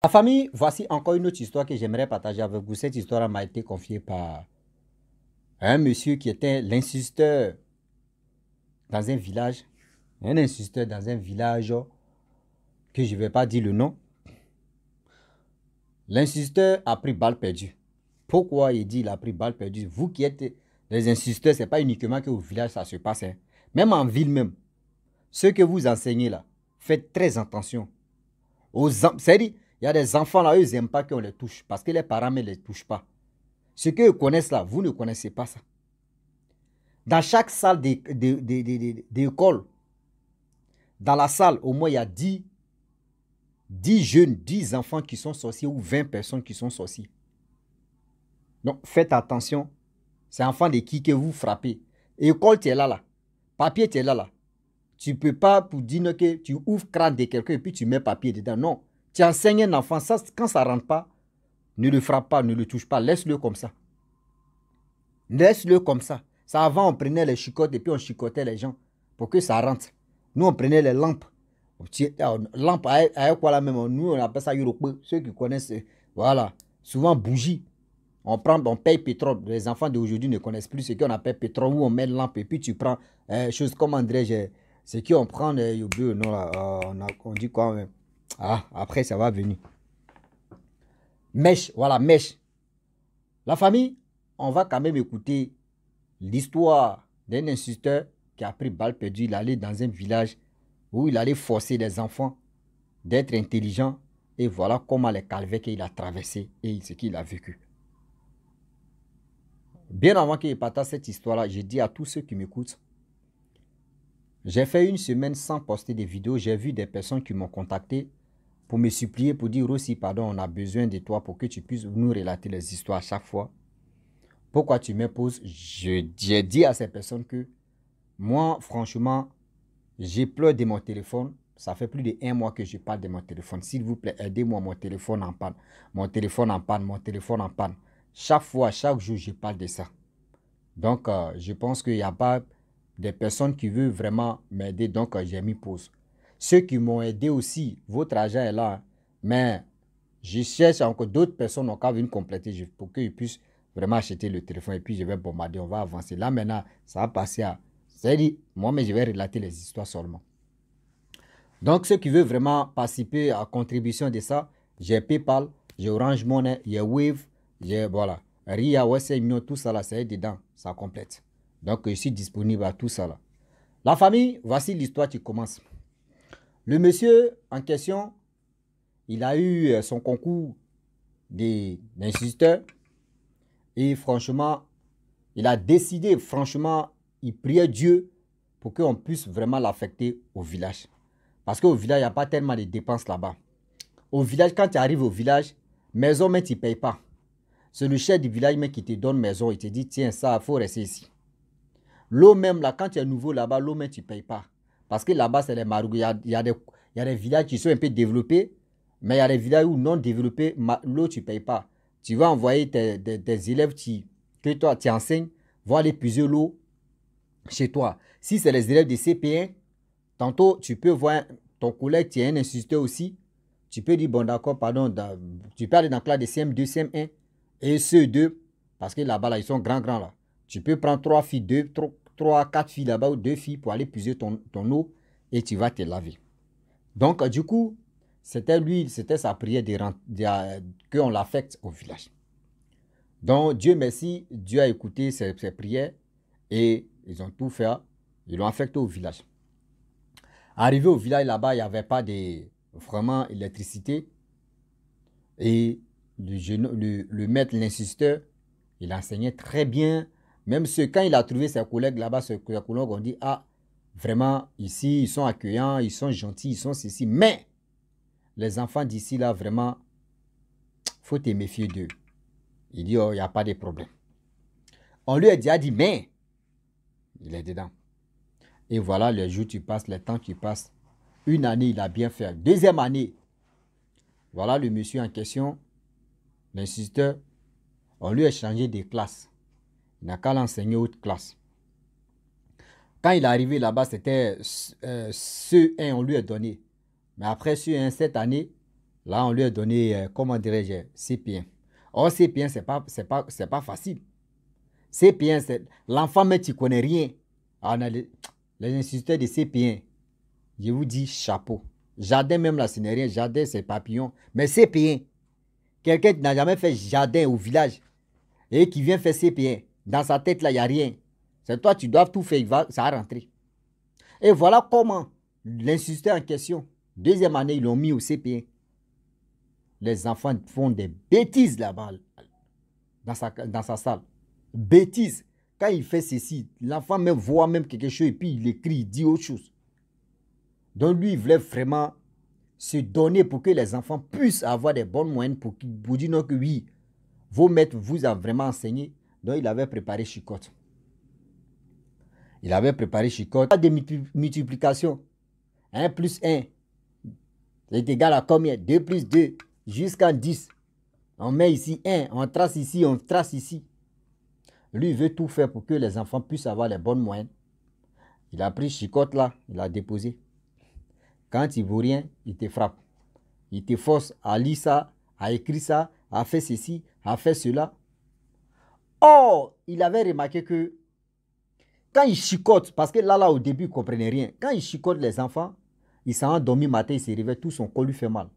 La famille, voici encore une autre histoire que j'aimerais partager avec vous. Cette histoire m'a été confiée par un monsieur qui était l'insisteur dans un village. Un insisteur dans un village que je ne vais pas dire le nom. L'insisteur a pris balle perdue. Pourquoi il dit qu'il a pris balle perdue? Vous qui êtes les insisteurs, ce n'est pas uniquement qu'au village ça se passe. Hein. Même en ville même. Ce que vous enseignez là, faites très attention. C'est-à-dire, il y a des enfants là, eux, ils n'aiment pas qu'on les touche parce que les parents ne les touchent pas. Ce qu'eux connaissent là, vous ne connaissez pas ça. Dans chaque salle d'école, dans la salle, au moins, il y a 10 jeunes, 10 enfants qui sont sorciers ou 20 personnes qui sont sorciers. Donc, faites attention. C'est enfant de qui que vous frappez. École, tu es là, là. Papier, tu es là, là. Tu ne peux pas pour dire que tu ouvres le crâne de quelqu'un et puis tu mets papier dedans. Non. Tu enseignes un enfant, ça, quand ça ne rentre pas, ne le frappe pas, ne le touche pas. Laisse-le comme ça. Laisse-le comme ça. Ça, avant, on prenait les chicottes et puis on chicotait les gens pour que ça rentre. Nous, on prenait les lampes. Lampe à quoi la même? Nous, on appelle ça Europe. Ceux qui connaissent, voilà. Souvent, bougie. On paye pétrole. Les enfants d'aujourd'hui ne connaissent plus ce qu'on appelle pétrole, où on met lampe et puis tu prends chose comme André, ce qu'on prend, non, là, on dit quoi même? Ah, après, ça va venir. Mèche, voilà, mèche. La famille, on va quand même écouter l'histoire d'un insisteur qui a pris balle perdue. Il allait dans un village où il allait forcer les enfants d'être intelligents. Et voilà comment les calvaires qu'il a traversés et ce qu'il a vécu. Bien avant qu'il partage cette histoire-là, j'ai dit à tous ceux qui m'écoutent, j'ai fait une semaine sans poster des vidéos. J'ai vu des personnes qui m'ont contacté pour me supplier, pour dire aussi, pardon, on a besoin de toi pour que tu puisses nous relater les histoires à chaque fois. Pourquoi tu m'imposes? J'ai dit à ces personnes que moi, franchement, j'ai pleuré de mon téléphone. Ça fait plus d'1 mois que je parle de mon téléphone. S'il vous plaît, aidez-moi, mon téléphone en panne. Mon téléphone en panne, mon téléphone en panne. Chaque fois, chaque jour, je parle de ça. Donc, je pense qu'il n'y a pas des personnes qui veulent vraiment m'aider. Donc, j'ai mis pause. Ceux qui m'ont aidé aussi, votre argent est là. Mais je cherche encore d'autres personnes qui viennent compléter pour qu'ils puissent vraiment acheter le téléphone. Et puis, je vais bombarder. On va avancer. Là, maintenant, ça va passer à... C'est-à-dire, moi, mais je vais relater les histoires seulement. Donc, ceux qui veulent vraiment participer à la contribution de ça, j'ai PayPal, j'ai Orange Money, j'ai Wave, j'ai, voilà, RIA, Western Union, tout ça là, c'est dedans, ça complète. Donc, je suis disponible à tout ça là. La famille, voici l'histoire qui commence. Le monsieur en question, il a eu son concours d'insisteur et franchement, il a décidé, franchement, il priait Dieu pour qu'on puisse vraiment l'affecter au village. Parce qu'au village, il n'y a pas tellement de dépenses là-bas. Au village, quand tu arrives au village, maison, mais tu ne payes pas. C'est le chef du village mais qui te donne maison. Il te dit, tiens, ça, il faut rester ici. L'eau même, là, quand tu es nouveau là-bas, l'eau même, tu ne payes pas. Parce que là-bas, c'est les marougous. Il y a des villages qui sont un peu développés, mais il y a des villages où non développés, l'eau, tu ne payes pas. Tu vas envoyer tes élèves que toi, tu enseignes, vont aller puiser l'eau chez toi. Si c'est les élèves de CP1, tantôt, tu peux voir ton collègue qui est un instituteur aussi. Tu peux dire, bon, d'accord, pardon, tu peux aller dans la classe de CM2, CM1 et CE2, parce que là-bas, là, ils sont grands là. Tu peux prendre 3 filles, 4 filles là-bas ou 2 filles pour aller puiser ton eau et tu vas te laver. Donc, du coup, c'était sa prière qu'on l'affecte au village. Donc, Dieu merci, Dieu a écouté ses prières et ils ont tout fait. Ils l'ont affecté au village. Arrivé au village là-bas, il n'y avait pas de vraiment électricité. Et le maître, l'insisteur, il enseignait très bien. Même quand il a trouvé ses collègues là-bas, ses collègues ont dit, ah, vraiment, ici, ils sont accueillants, ils sont gentils, ils sont ceci. Mais, les enfants d'ici, là, vraiment, il faut te méfier d'eux. Il dit, oh, il n'y a pas de problème. On lui a dit, mais, il est dedans. Et voilà, les jours tu passes, les temps tu passes. Une année, il a bien fait. Deuxième année, voilà le monsieur en question, l'insisteur, on lui a changé de classe. Il n'a qu'à l'enseigner autre classe. Quand il est arrivé là-bas, c'était CE1, on lui a donné. Mais après CE1, cette année, Là, on lui a donné, comment dirais-je, CP1. Or, CP1, c'est pas facile. CP1, c'est l'enfant, mais tu ne connais rien. Ah, on a les instituteurs de CP1, je vous dis chapeau. Jardin, même là, ce n'est rien. Jardin, c'est papillon. Mais CP1, quelqu'un qui n'a jamais fait jardin au village et qui vient faire CP1, dans sa tête, là, il n'y a rien. C'est toi, tu dois tout faire, ça va rentrer. Et voilà comment l'instituteur en question, deuxième année, ils l'ont mis au CP1. Les enfants font des bêtises là-bas, dans sa salle. Bêtises. Quand il fait ceci, l'enfant même voit même quelque chose et puis il écrit, il dit autre chose. Donc lui, il voulait vraiment se donner pour que les enfants puissent avoir des bonnes moyennes pour dire non que oui, vos maîtres vous ont vraiment enseigné. Donc il avait préparé Chicotte. Il avait préparé Chicotte. De multiplication. 1 plus 1 c'est égal à combien? 2 plus 2 jusqu'à 10. On met ici 1, on trace ici, on trace ici. Lui, il veut tout faire pour que les enfants puissent avoir les bonnes moyennes. Il a pris Chicotte là, il l'a déposé. Quand il ne vaut rien, il te frappe. Il te force à lire ça, à écrire ça, à faire ceci, à faire cela. Or, il avait remarqué que quand il chicote, parce que là, au début, il ne comprenait rien. Quand il chicote les enfants, il s'est endormi matin, il se réveille, tout son corps lui fait mal.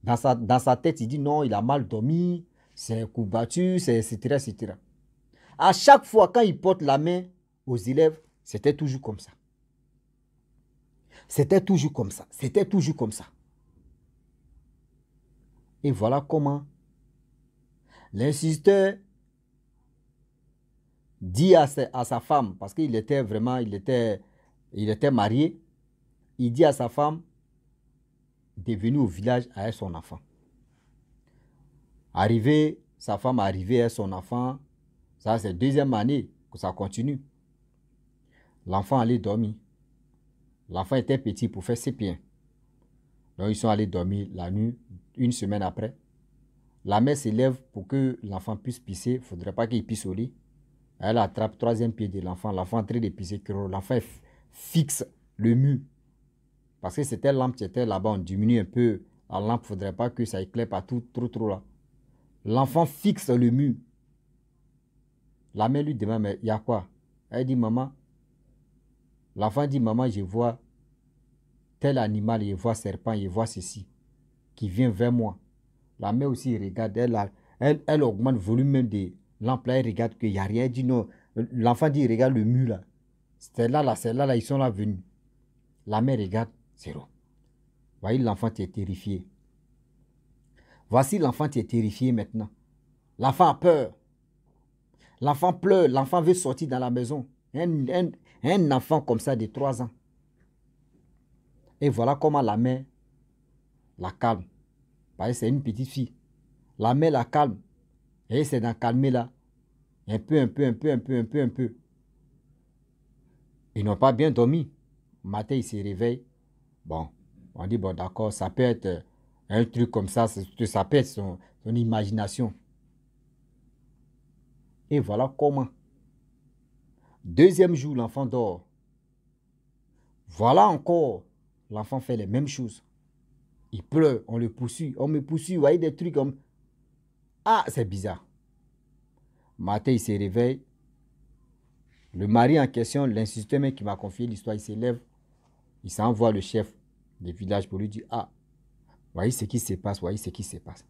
Dans sa tête, il dit non, il a mal dormi, c'est un coup battu, etc., etc. À chaque fois, quand il porte la main aux élèves, c'était toujours comme ça. C'était toujours comme ça. C'était toujours comme ça. Et voilà comment l'instituteur dit à sa femme, parce qu'il était vraiment, il était marié, il dit à sa femme de venir au village avec son enfant. Sa femme arrivée avec son enfant, ça c'est deuxième année que ça continue. L'enfant allait dormir. L'enfant était petit pour faire ses pieds. Donc ils sont allés dormir la nuit, une semaine après. La mère s'élève pour que l'enfant puisse pisser. Il ne faudrait pas qu'il pisse au lit. Elle attrape le troisième pied de l'enfant. L'enfant est en train de pisser. L'enfant fixe le mur. Parce que c'était lampe qui était là-bas. On diminue un peu la lampe. Il ne faudrait pas que ça éclaire partout, trop là. L'enfant fixe le mur. La mère lui demande, mais il y a quoi? Elle dit, maman. L'enfant dit, maman, je vois tel animal, je vois serpent, je vois ceci, qui vient vers moi. La mère aussi regarde, elle augmente le volume même de lampe là, elle regarde qu'il n'y a rien. Elle dit non. L'enfant dit, regarde le mur là. C'est là, ils sont là venus. La mère regarde, zéro. Voyez, l'enfant qui est terrifié. Voici l'enfant qui est terrifié maintenant. L'enfant a peur. L'enfant pleure, l'enfant veut sortir dans la maison. Un enfant comme ça de 3 ans. Et voilà comment la mère la calme. Parce que c'est une petite fille. La mère la calme. Et c'est d'en calmer là. Un peu. Ils n'ont pas bien dormi. Matin, ils se réveillent. Bon, on dit, bon, d'accord, ça peut être un truc comme ça peut être son imagination. Et voilà comment. Deuxième jour, l'enfant dort. Voilà encore, l'enfant fait les mêmes choses. Il pleure, on le poursuit, on me poursuit, vous voyez des trucs comme... Ah, c'est bizarre. Matin, il se réveille. Le mari en question, l'instituteur qui m'a confié l'histoire, il s'élève. Il s'envoie le chef du village pour lui dire, ah, voyez ce qui se passe, voyez ce qui se passe.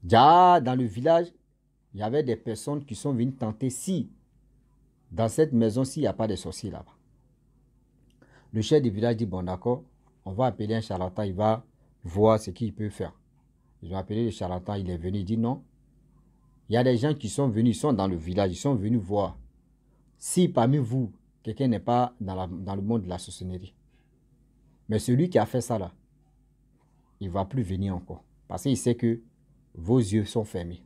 Déjà, dans le village, il y avait des personnes qui sont venues tenter si, dans cette maison-ci, il n'y a pas de sorciers là-bas. Le chef du village dit, bon d'accord, on va appeler un charlatan, il va voir ce qu'il peut faire. Ils ont appelé le charlatan, il est venu, il dit non. Il y a des gens qui sont venus, ils sont dans le village, ils sont venus voir si parmi vous, quelqu'un n'est pas dans le monde de la sorcellerie. Mais celui qui a fait ça là, il ne va plus venir encore. Parce qu'il sait que vos yeux sont fermés.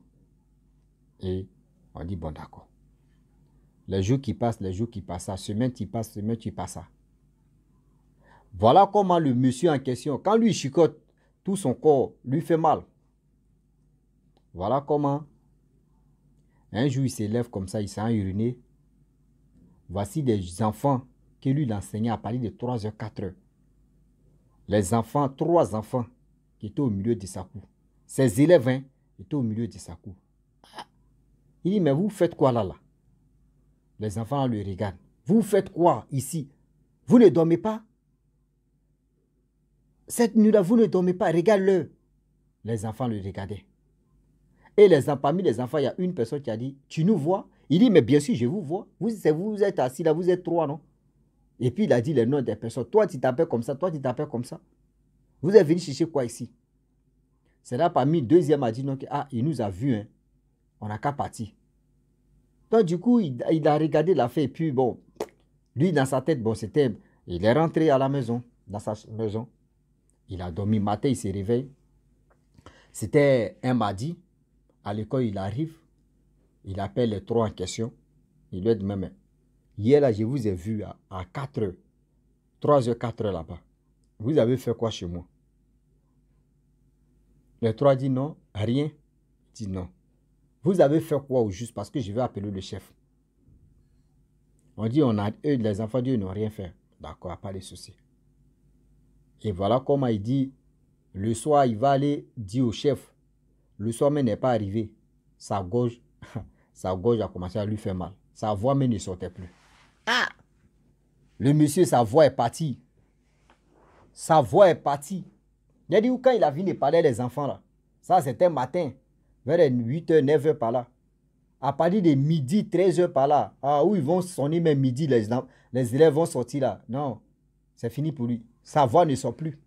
Et on dit, bon d'accord. Les jours qui passent, semaine qui passe, semaine qui passe. Voilà comment le monsieur en question, quand lui chicote, tout son corps lui fait mal. Voilà comment un jour il s'élève comme ça, il s'est uriné. Voici des enfants que lui l'enseignait à partir de 3h, 4h. Les enfants, 3 enfants qui étaient au milieu de sa cour. Ses élèves hein, étaient au milieu de sa cour. Il dit, mais vous faites quoi là? Les enfants le regardent. Vous faites quoi ici? Vous ne dormez pas? Cette nuit-là, vous ne dormez pas? Regarde-le. Les enfants le regardaient. Et parmi les enfants, il y a une personne qui a dit, tu nous vois? Il dit, mais bien sûr, je vous vois. Vous êtes assis là, vous êtes 3, non? Et puis il a dit les noms des personnes. Toi, tu t'appelles comme ça, toi, tu t'appelles comme ça. Vous êtes venu chercher quoi ici? C'est là parmi le deuxième a dit, non, ah, il nous a vus, hein. On n'a qu'à partir. Donc du coup, il a regardé l'affaire et puis bon, lui dans sa tête, bon, c'était, il est rentré à la maison, dans sa maison. Il a dormi, matin, il se réveille. C'était un mardi. À l'école, il arrive. Il appelle les 3 en question. Il lui dit, mais hier, là, je vous ai vu à 4 heures. 3 heures, 4 heures là-bas. Vous avez fait quoi chez moi? Les 3 disent non, rien. Il dit non. Vous avez fait quoi au juste? Parce que je vais appeler le chef. On dit, eux, les enfants d'eux n'ont rien fait. D'accord, pas de souci. Et voilà comment il dit, le soir, il va aller dire au chef, le soir même n'est pas arrivé. Sa gorge a commencé à lui faire mal. Sa voix même ne sortait plus. Ah! Le monsieur, sa voix est partie. Sa voix est partie. Il a dit, quand il a fini de parler des enfants là, ça c'était matin, vers 8h, 9h par là. À partir de midi, 13h par là, où ils vont sonner même midi, les élèves vont sortir là. Non, c'est fini pour lui. Sa voix ne sort plus.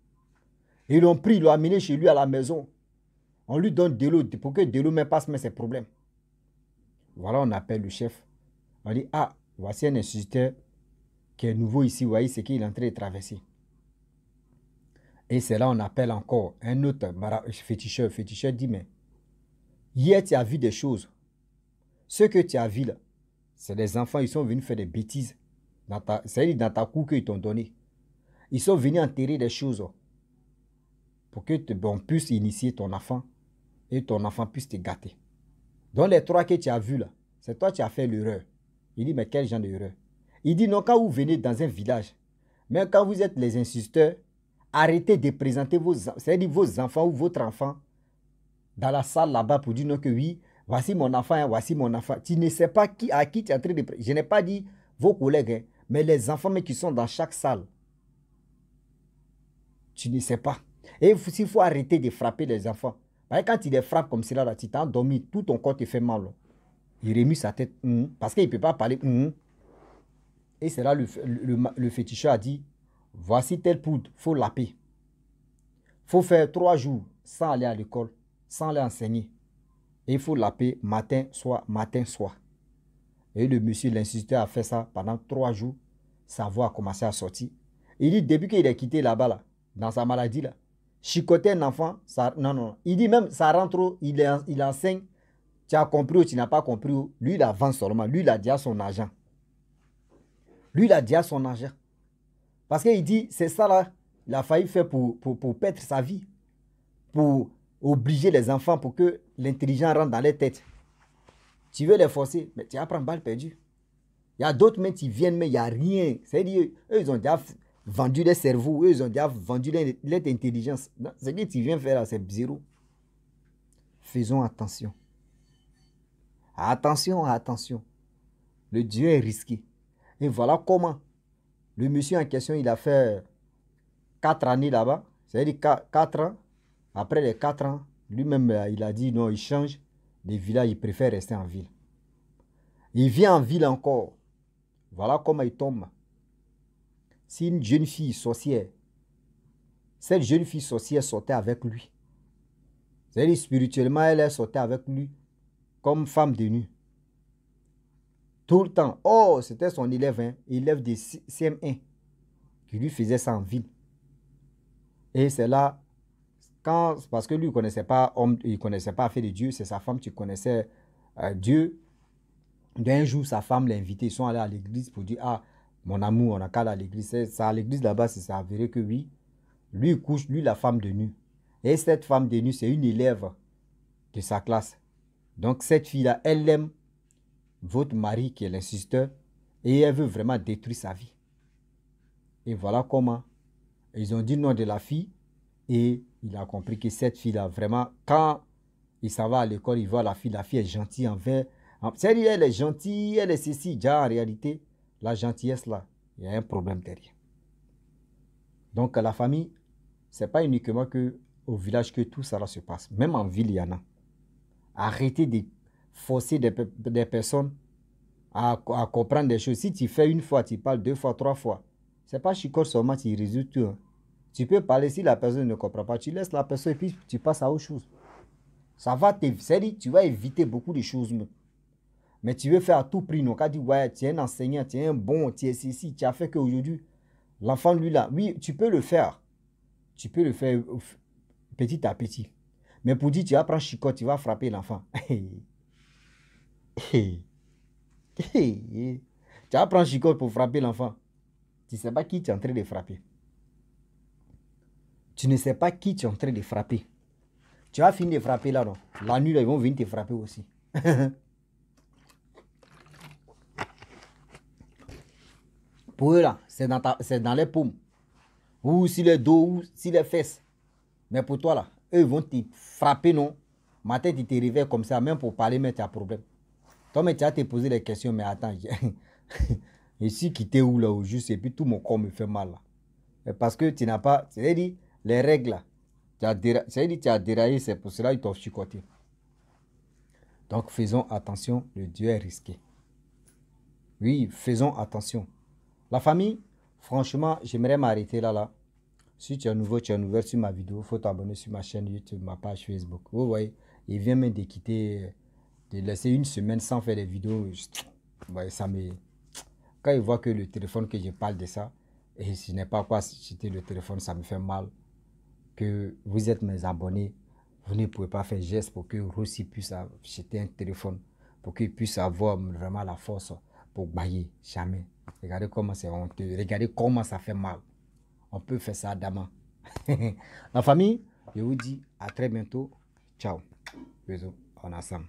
Ils l'ont pris, ils l'ont amené chez lui à la maison. On lui donne de l'eau pour que de l'eau même passe mais ses problèmes. Voilà, on appelle le chef. On dit, ah, voici un instituteur qui est nouveau ici. Vous voyez ce qu'il est en train de traverser. Et c'est là on appelle encore un autre féticheur. Le féticheur dit, mais hier tu as vu des choses. Ce que tu as vu là, c'est des enfants, ils sont venus faire des bêtises. C'est-à-dire dans ta cour qu'ils t'ont donné. Ils sont venus enterrer des choses pour que on puisse initier ton enfant et ton enfant puisse te gâter. Donc les 3 que tu as vus là, c'est toi qui as fait l'erreur. Il dit, mais quel genre d'erreur? Il dit, non, quand vous venez dans un village, même quand vous êtes les instituteurs, arrêtez de présenter vos enfants ou votre enfant dans la salle là-bas pour dire non que oui, voici mon enfant, hein, voici mon enfant. Tu ne sais pas à qui tu es en train de... Je n'ai pas dit vos collègues, hein, mais les enfants mais qui sont dans chaque salle. Tu ne sais pas. Et il faut arrêter de frapper les enfants. Quand tu les frappes comme cela, là, tu t'es endormi, tout ton corps te fait mal. Là. Il remue sa tête, parce qu'il ne peut pas parler. Et c'est là le féticheur a dit, voici telle poudre, il faut laper. Il faut faire 3 jours sans aller à l'école, sans aller enseigner. Et il faut laper matin, soir, matin, soir. Et le monsieur, l'instituteur a fait ça pendant 3 jours. Sa voix a commencé à sortir. Il dit, depuis qu'il est quitté là-bas, là, dans sa maladie, là, chicoter un enfant, ça, non. Il dit même, ça rentre trop, il enseigne. Tu as compris ou tu n'as pas compris. Lui, il avance seulement. Lui, il a déjà son argent. Lui, il a déjà son argent. Parce qu'il dit, c'est ça là, il a failli faire pour perdre sa vie. Pour obliger les enfants pour que l'intelligence rentre dans les têtes. Tu veux les forcer, mais tu vas prendre balle perdue. Il y a d'autres mais qui viennent, mais il n'y a rien. C'est-à-dire, eux, ils ont déjà vendu les cerveaux, eux, ils ont déjà vendu l'intelligence. Ce que tu viens faire là, c'est zéro. Faisons attention. Attention, attention. Le Dieu est risqué. Et voilà comment le monsieur en question, il a fait 4 années là-bas. C'est-à-dire 4 ans. Après les 4 ans, lui-même, il a dit non, il change de village, il préfère rester en ville. Il vient en ville encore. Voilà comment il tombe. C'est une jeune fille sorcière. Cette jeune fille sorcière sortait avec lui. C'est-à-dire spirituellement, elle sortait avec lui comme femme de nuit. Tout le temps. Oh, c'était son élève, hein, élève de CM1, qui lui faisait ça en ville. Et c'est là, parce que lui, il ne connaissait pas homme, il ne connaissait pas affaire de Dieu, c'est sa femme qui connaissait Dieu. D'un jour, sa femme l'a invité, ils sont allés à l'église pour dire, ah, mon amour, on n'a qu'à aller à l'église. C'est à l'église là-bas, c'est avéré que oui. Lui, il couche, lui, la femme de nuit. Et cette femme de nuit, c'est une élève de sa classe. Donc, cette fille-là, elle aime votre mari qui est l'instituteur et elle veut vraiment détruire sa vie. Et voilà comment Ils ont dit le nom de la fille et il a compris que cette fille-là, vraiment, quand il s'en va à l'école, il voit la fille est gentille envers... C'est-à-dire, elle est gentille, elle est ceci. Déjà, en réalité, la gentillesse là, il y a un problème derrière. Donc, la famille, ce n'est pas uniquement au village que tout ça là se passe. Même en ville, il y en a. Arrêtez de forcer des personnes à comprendre des choses. Si tu fais une fois, tu parles 2 fois, 3 fois, ce n'est pas chicote seulement qui résout tout. Hein. Tu peux parler, si la personne ne comprend pas, tu laisses la personne et puis tu passes à autre chose. Ça va t'éviter, tu vas éviter beaucoup de choses. Mais tu veux faire à tout prix. Donc, on dit, ouais, tu es un enseignant, tu es un bon, tu es ceci, tu as fait qu'aujourd'hui, l'enfant, lui, là, oui, tu peux le faire. Tu peux le faire petit à petit. Mais pour dire, tu vas prendre chicote, tu vas frapper l'enfant. Tu vas prendre chicote pour frapper l'enfant. Tu ne sais pas qui tu es en train de frapper. Tu ne sais pas qui tu es en train de frapper. Tu vas finir de frapper là, non? La nuit, là, ils vont venir te frapper aussi. Pour eux, là, c'est dans les paumes. Ou si les dos, ou si les fesses. Mais pour toi, là, eux, ils vont te frapper, non? Matin, tu te réveilles comme ça, même pour parler, mais tu as problème. Toi, mais tu vas te poser des questions, mais attends, ici, quitter où, là, où juste, et puis tout mon corps me fait mal, là. Parce que tu n'as pas, c'est-à-dire, les règles, là, tu as déraillé, c'est pour cela qu'ils t'ont chicoté. Donc, faisons attention, le Dieu est risqué. Oui, faisons attention. La famille, franchement, j'aimerais m'arrêter là. Si tu es nouveau, tu es nouvelle sur ma vidéo, il faut t'abonner sur ma chaîne YouTube, ma page Facebook. Vous voyez, il vient même de quitter, de laisser une semaine sans faire des vidéos. Ouais, ça me... Quand il voit que le téléphone, que je parle de ça, et ce n'est pas quoi c'était le téléphone, ça me fait mal. Que vous êtes mes abonnés, vous ne pouvez pas faire geste pour que Rossi puisse acheter un téléphone, pour qu'il puisse avoir vraiment la force pour bailler. Jamais. Regardez comment c'est honteux. Regardez comment ça fait mal. On peut faire ça adamant. La famille, je vous dis à très bientôt. Ciao. Bisous. On est ensemble.